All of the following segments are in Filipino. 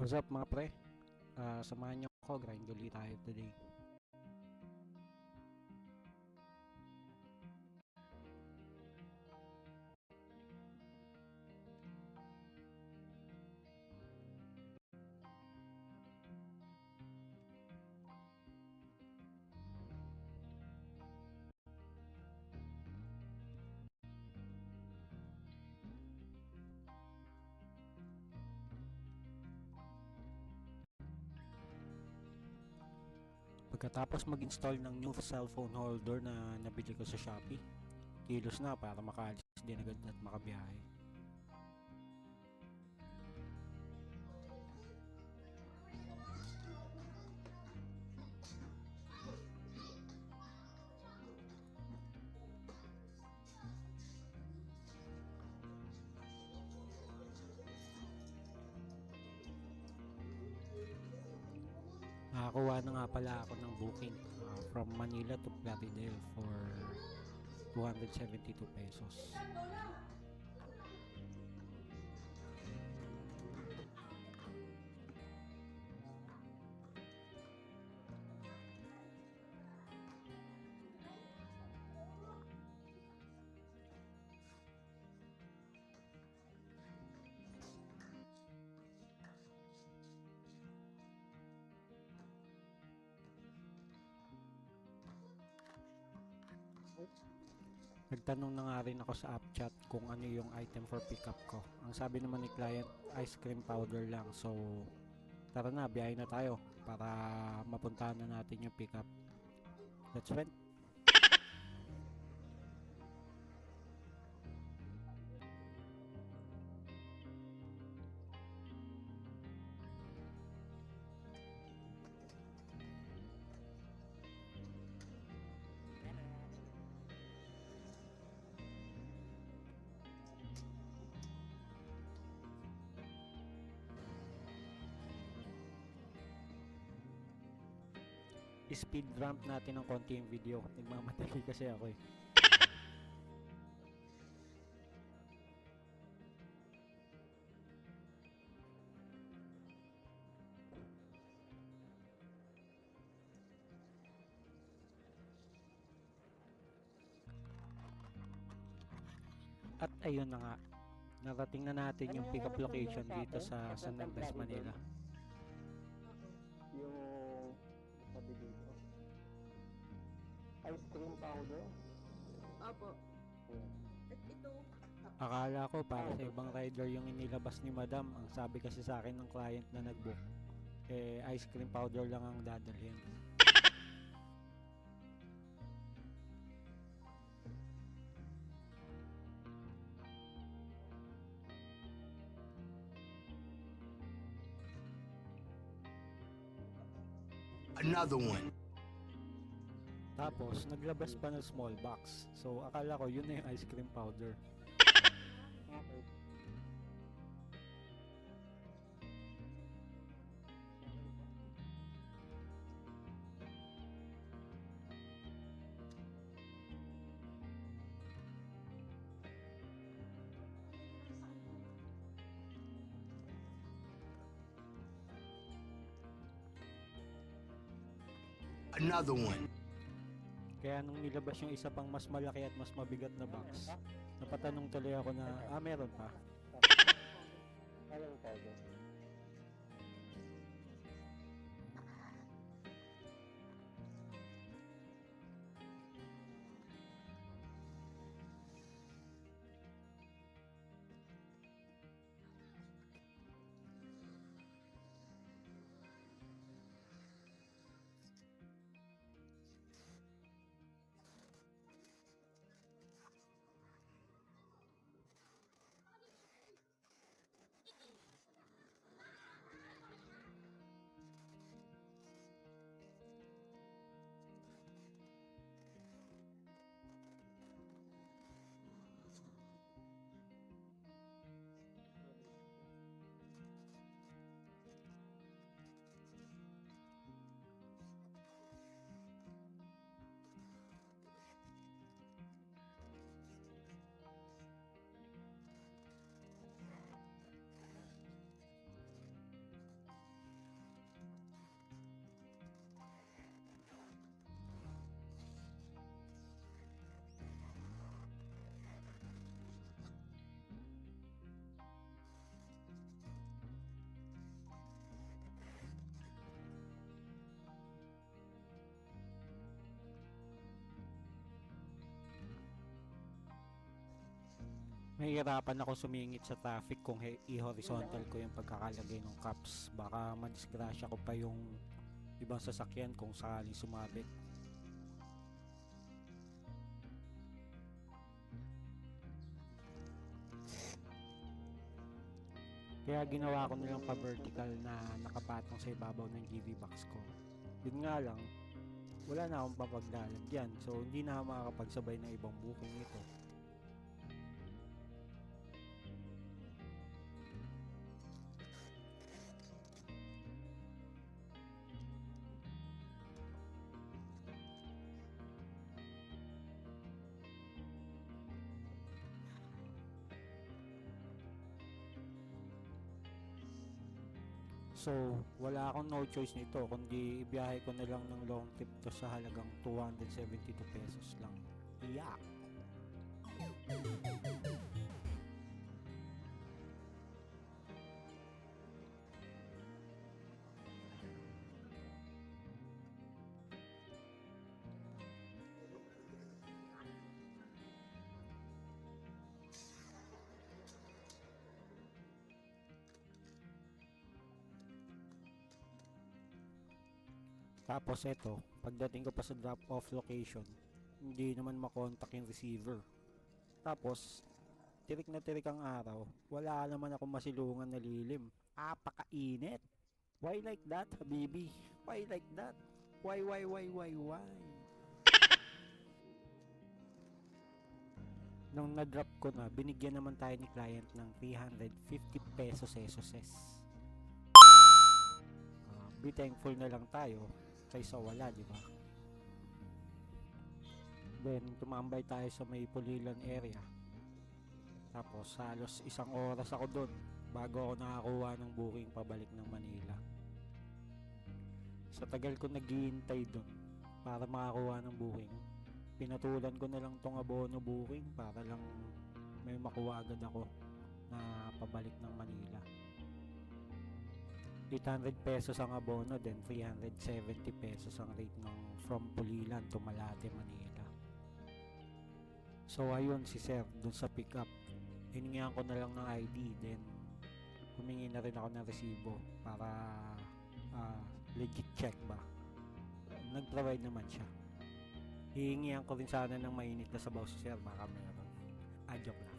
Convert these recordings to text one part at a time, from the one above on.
What's up mga pre? Samahan niyo ako, grind ulit tayo today. Pagkatapos mag-install ng new cellphone holder na nabili ko sa Shopee, kilos na para makaalis din agad at makabiyahe. Nakakuha na nga pala ako ng booking from Manila to Plaridel for 272 pesos. Nagtanong na nga rin ako sa app chat kung ano yung item for pickup ko. Ang sabi naman ni client, ice cream powder lang. So, tara na, biyahe na tayo para mapuntahan na natin yung pickup. Let's went. Speed ramp natin ng konti yung video. Nagmamadali kasi ako eh. At ayun na nga, narating na natin yung pickup location dito sa San Andres, Manila. Yung sabi dito, ice cream powder. Opo. At ito, Akala ko para sa ibang rider yung inilabas ni Madam. Ang sabi kasi sa akin ng client na nag-book, ice cream powder lang ang dadalhin. Another one. Tapos, naglabas pa ng small box. So, akala ko yun na yung ice cream powder. Okay. Another one. Kaya nung nilabas yung isa pang mas malaki at mas mabigat na box, napatanong tuloy ako na, meron pa? Anong powder? Mahihirapan ako sumingit sa traffic kung i-horizontal ko yung pagkakalagay ng caps. Baka madisgrasya ko pa yung ibang sasakyan kung sakaling sumabit. Kaya ginawa ko nilang pa-vertical na nakapatong sa ibabaw ng GV box ko. Yun nga lang, wala na akong papaglalagyan, so hindi na ako makakapagsabay ng ibang booking nito. So, wala akong no choice nito kundi ibiyahe ko na lang ng long trip to sa halagang 272 pesos lang. Yeah! Tapos eto, pagdating ko pa sa drop-off location, hindi naman makontak yung receiver. Tapos, tirik na tirik ang araw, wala naman ako masilungan na lilim. Apakainit! Why like that, habibi? Why like that? Why? Nung na-drop ko na, binigyan naman tayo ni client ng 350 pesos SOS. Be thankful na lang tayo kaysa wala, di ba? Then, tumambay tayo sa may Pulilan area. Tapos, halos isang oras ako doon bago ako nakakuha ng booking pabalik ng Manila. Sa tagal ko naghihintay doon para makakuha ng booking, pinatulan ko na lang tong abono booking para lang may makuha agad ako na pabalik ng Manila. 800 pesos ang abono, then 370 pesos ang rate ng from Pulilan to Malate, Manila. So ayun si sir dun sa pickup, hiningihan ko na lang ng ID, then humingi na rin ako ng resibo para legit check ba. Nag-provide naman siya. Hihingihan ko rin sana ng mainit na sabaw si sir, baka meron. Joke lang.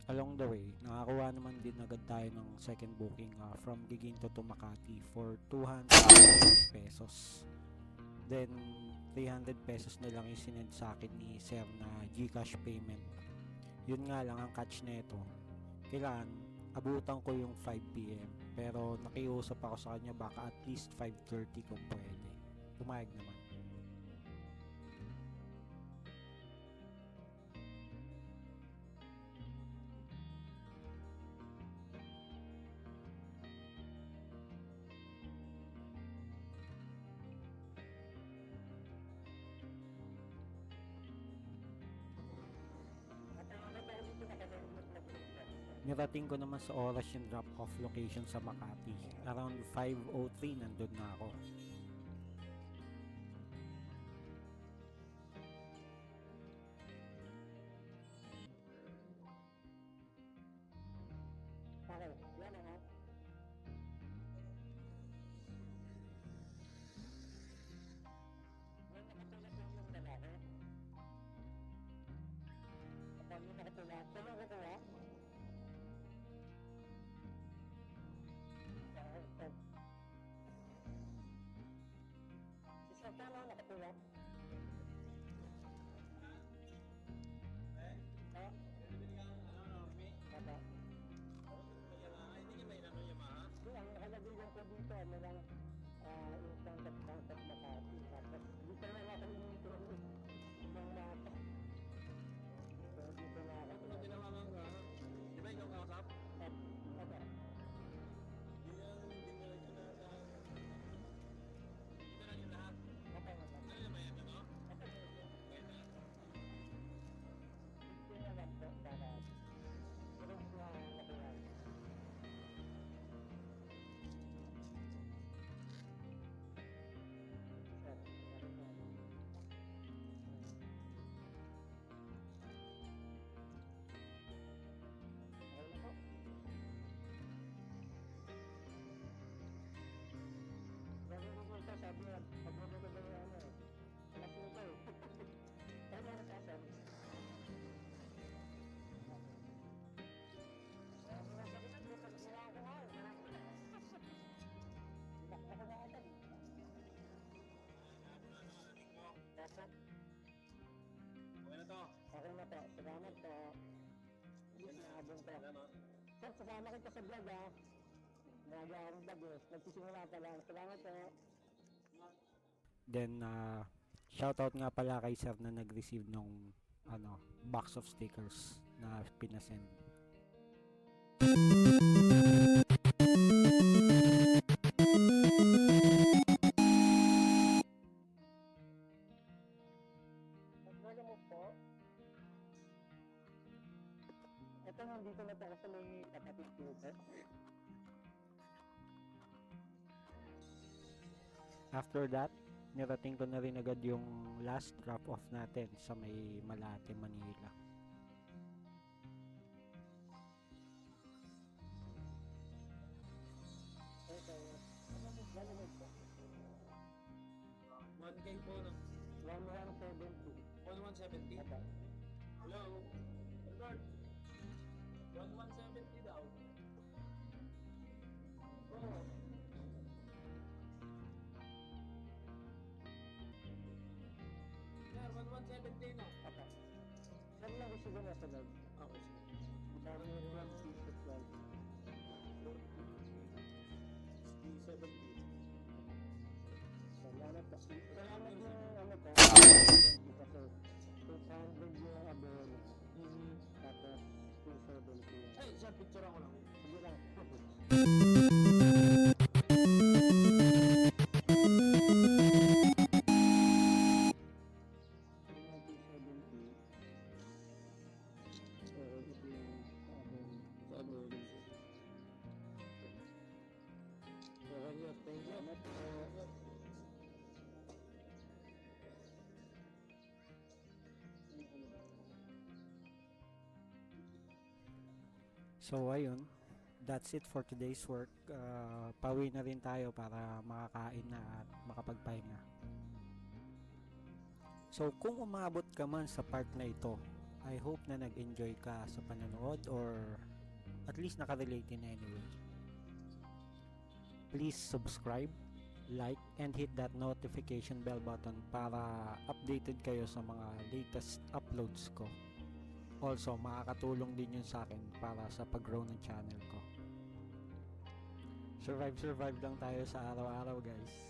Along the way, nakakuha naman din agad tayo ng second booking from Giginto to Makati for 200 pesos. Then, 300 pesos na lang yung sinend sa akin ni sir na GCash payment. Yun nga lang ang catch nito. Kailangan, abutan ko yung 5 PM. Pero nakiusap ako sa kanya baka at least 5:30 kung pwede. Pumayag naman. Nirating ko naman sa oras yung drop-off location sa Makati. Around 5:03 nandun na ako. Okay, yan na ha. May nakatulak lang yung lalaki. Kapag may nakatulak, saan ang kukuha? Isa ka lang nakatulak. Ang nakalagay lang po dito, merang instant at contact Makati. Tapos dito na nga kami dito ng mata. So dito na ako. Ano ginawa nga ka? Di ba ikaw kausap? At Sir, kasama kita sa vlog ha. Nag-aaral bagos. Nagsisimula pa lang. Salamat po. Then, shoutout nga pala kay sir na nag-receive ng box of stickers na pinasend. Naglaga mo po. Ito, nandito na po ako sa may kapatid ko. After that, nirating ko na rin agad yung last drop off natin sa may Malate, Manila. Okay. Ano mo? Gano'n mo po? 1K po no? 1170. 1170? Aba. Hello? Lord? 1170 daw. Oo. Sir, 1170 no? Aba. Saan lang gusto ko nasa loob? Okay, sir. Parang yung lang pieces lang. 70. Salamat po. Salamat yung ano po. Kasi 200 yung abono. Tapos 270. Ay, sir, picture ako lang. Sige lang. So ayun, that's it for today's work. Pauwi na rin tayo para makakain na at makapagpahinga. So kung umabot ka man sa part na ito, I hope na nag-enjoy ka sa panonood or at least nakarelate in any way. Please subscribe, like, and hit that notification bell button para updated kayo sa mga latest uploads ko. Also, makakatulong din yun sa akin para sa pag-grow ng channel ko. Survive lang tayo sa araw-araw, guys.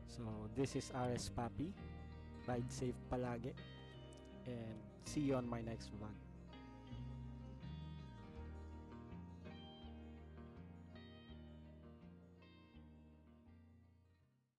So, this is RS Papi. Ride safe palagi. And see you on my next vlog.